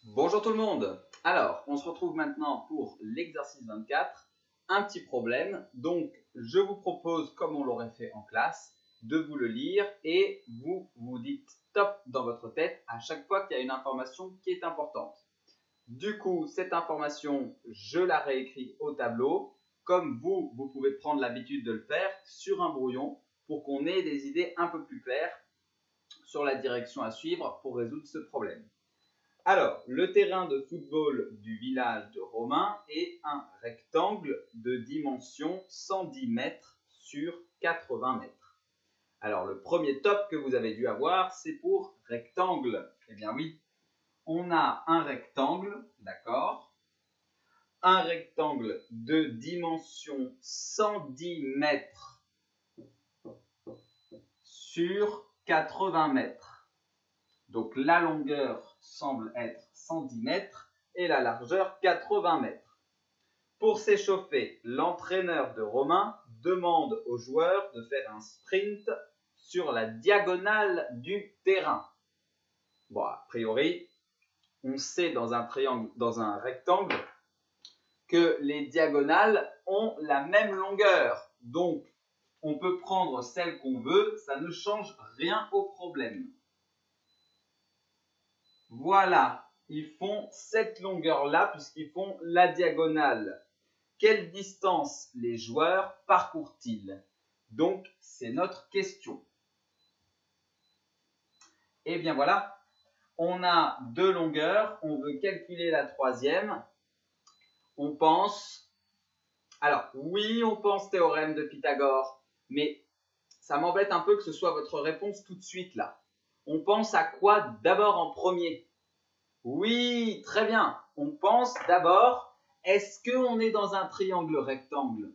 Bonjour tout le monde. Alors, on se retrouve maintenant pour l'exercice 24, un petit problème. Donc, je vous propose, comme on l'aurait fait en classe, de vous le lire et vous vous dites stop dans votre tête à chaque fois qu'il y a une information qui est importante. Du coup, cette information, je la réécris au tableau, comme vous pouvez prendre l'habitude de le faire sur un brouillon pour qu'on ait des idées un peu plus claires sur la direction à suivre pour résoudre ce problème. Alors, le terrain de football du village de Romain est un rectangle de dimension 110 mètres sur 80 mètres. Alors, le premier top que vous avez dû avoir, c'est pour rectangle. Eh bien oui, on a un rectangle, d'accord? Un rectangle de dimension 110 mètres sur 80 mètres. Donc, la longueur semble être 110 mètres et la largeur 80 mètres. Pour s'échauffer, l'entraîneur de Romain demande aux joueurs de faire un sprint sur la diagonale du terrain. Bon, a priori, on sait dans un rectangle que les diagonales ont la même longueur. Donc, on peut prendre celle qu'on veut, ça ne change rien au problème. Voilà, ils font cette longueur-là puisqu'ils font la diagonale. Quelle distance les joueurs parcourent-ils? Donc, c'est notre question. Et bien voilà, on a deux longueurs, on veut calculer la troisième. On pense, alors oui, on pense théorème de Pythagore, mais ça m'embête un peu que ce soit votre réponse tout de suite là. On pense à quoi d'abord en premier? Oui, très bien. On pense d'abord, est-ce qu'on est dans un triangle rectangle?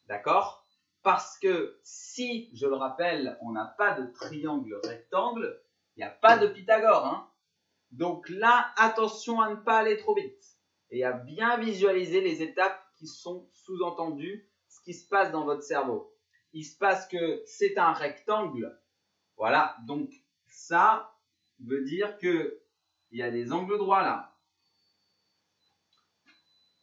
D'accord? Parce que si, je le rappelle, on n'a pas de triangle rectangle, il n'y a pas de Pythagore. Hein? Donc là, attention à ne pas aller trop vite et à bien visualiser les étapes qui sont sous-entendues, ce qui se passe dans votre cerveau. Il se passe que c'est un rectangle. Voilà, donc ça veut dire que il y a des angles droits là.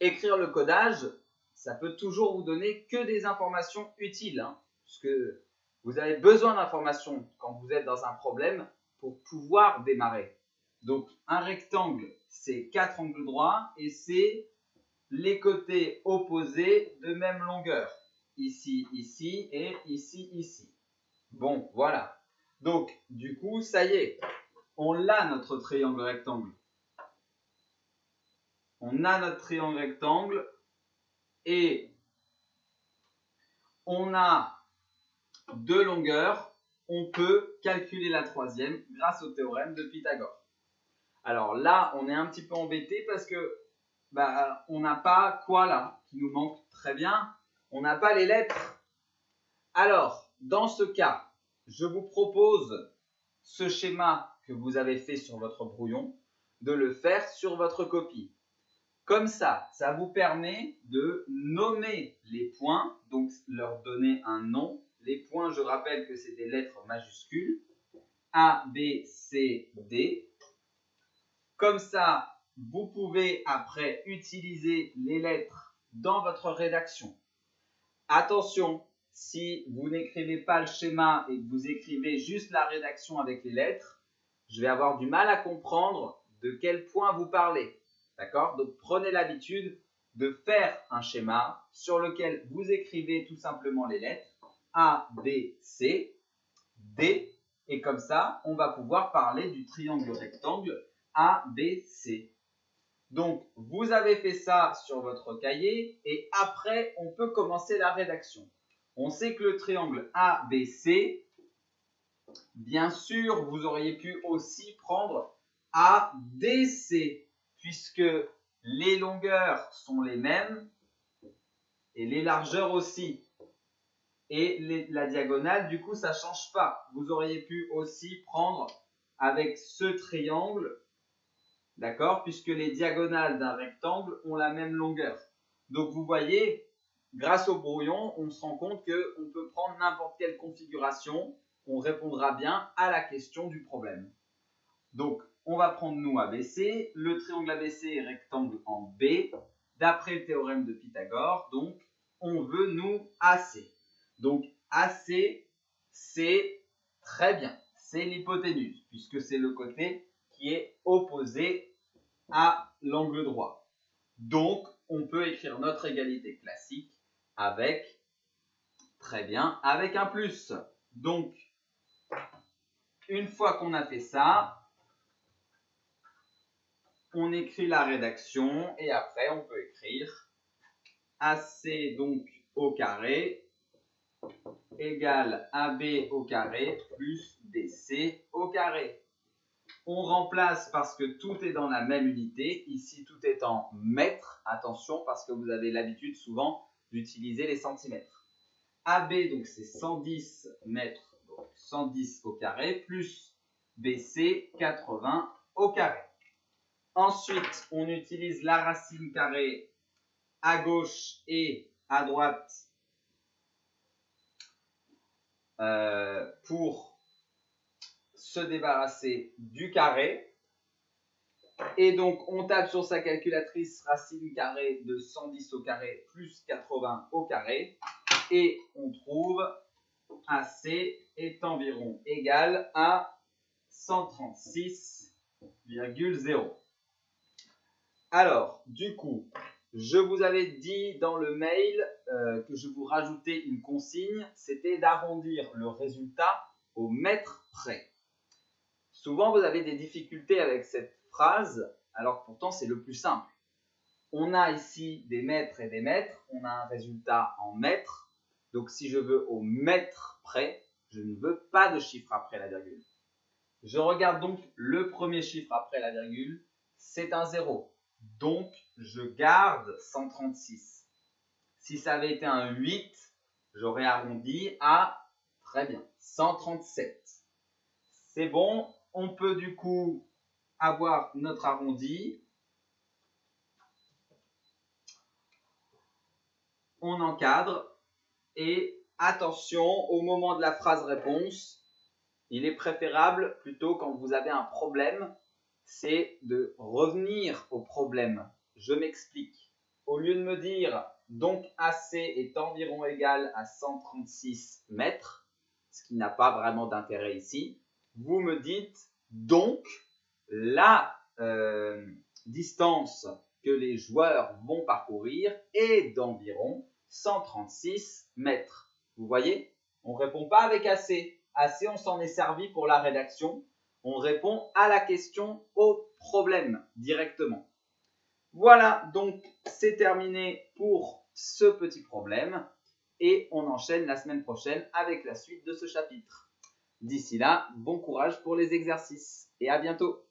Écrire le codage, ça peut toujours vous donner que des informations utiles, hein, puisque vous avez besoin d'informations quand vous êtes dans un problème pour pouvoir démarrer. Donc un rectangle, c'est 4 angles droits et c'est les côtés opposés de même longueur. Ici, ici et ici, ici. Bon, voilà. Donc, du coup, ça y est, on l'a notre triangle rectangle. On a notre triangle rectangle et on a deux longueurs. On peut calculer la troisième grâce au théorème de Pythagore. Alors là, on est un petit peu embêté parce que on n'a pas quoi là qui nous manque très bien. On n'a pas les lettres. Alors, dans ce cas, je vous propose ce schéma que vous avez fait sur votre brouillon, de le faire sur votre copie. Comme ça vous permet de nommer les points, donc leur donner un nom. Les points, je rappelle que c'est des lettres majuscules, A, B, C, D. Comme ça, vous pouvez après utiliser les lettres dans votre rédaction. Attention, si vous n'écrivez pas le schéma et que vous écrivez juste la rédaction avec les lettres, je vais avoir du mal à comprendre de quel point vous parlez. D'accord? Donc prenez l'habitude de faire un schéma sur lequel vous écrivez tout simplement les lettres A, B, C, D, et comme ça, on va pouvoir parler du triangle rectangle A, B, C. Donc, vous avez fait ça sur votre cahier et après, on peut commencer la rédaction. On sait que le triangle ABC, bien sûr, vous auriez pu aussi prendre ADC puisque les longueurs sont les mêmes et les largeurs aussi. Et la diagonale, du coup, ça ne change pas. Vous auriez pu aussi prendre avec ce triangle, d'accord, puisque les diagonales d'un rectangle ont la même longueur. Donc, vous voyez, grâce au brouillon, on se rend compte qu'on peut prendre n'importe quelle configuration, on répondra bien à la question du problème. Donc, on va prendre nous ABC. Le triangle ABC est rectangle en B. D'après le théorème de Pythagore, donc, on veut nous AC. Donc, AC, c'est très bien. C'est l'hypoténuse, puisque c'est le côté qui est opposé à l'angle droit. Donc, on peut écrire notre égalité classique avec, très bien, avec un plus. Donc, une fois qu'on a fait ça, on écrit la rédaction et après on peut écrire AC donc au carré égale AB au carré plus BC au carré. On remplace parce que tout est dans la même unité. Ici, tout est en mètres. Attention, parce que vous avez l'habitude souvent d'utiliser les centimètres. AB, donc c'est 110 mètres, donc 110 au carré, plus BC, 80 au carré. Ensuite, on utilise la racine carrée à gauche et à droite pour se débarrasser du carré. Et donc, on tape sur sa calculatrice racine carrée de 110 au carré plus 80 au carré. Et on trouve AC est environ égal à 136,0. Alors, du coup, je vous avais dit dans le mail que je vous rajoutais une consigne, c'était d'arrondir le résultat au mètre près. Souvent, vous avez des difficultés avec cette phrase, alors pourtant c'est le plus simple. On a ici des mètres et des mètres, on a un résultat en mètres, donc si je veux au mètre près, je ne veux pas de chiffre après la virgule. Je regarde donc le premier chiffre après la virgule, c'est un 0. Donc, je garde 136. Si ça avait été un 8, j'aurais arrondi à, très bien, 137. C'est bon, on peut du coup avoir notre arrondi. On encadre et attention, au moment de la phrase réponse, il est préférable, plutôt quand vous avez un problème, c'est de revenir au problème. Je m'explique. Au lieu de me dire donc AC est environ égal à 136 mètres, ce qui n'a pas vraiment d'intérêt ici, vous me dites donc la distance que les joueurs vont parcourir est d'environ 136 mètres. Vous voyez, on ne répond pas avec AC. AC, on s'en est servi pour la rédaction. On répond à la question, au problème directement. Voilà, donc c'est terminé pour ce petit problème et on enchaîne la semaine prochaine avec la suite de ce chapitre. D'ici là, bon courage pour les exercices et à bientôt.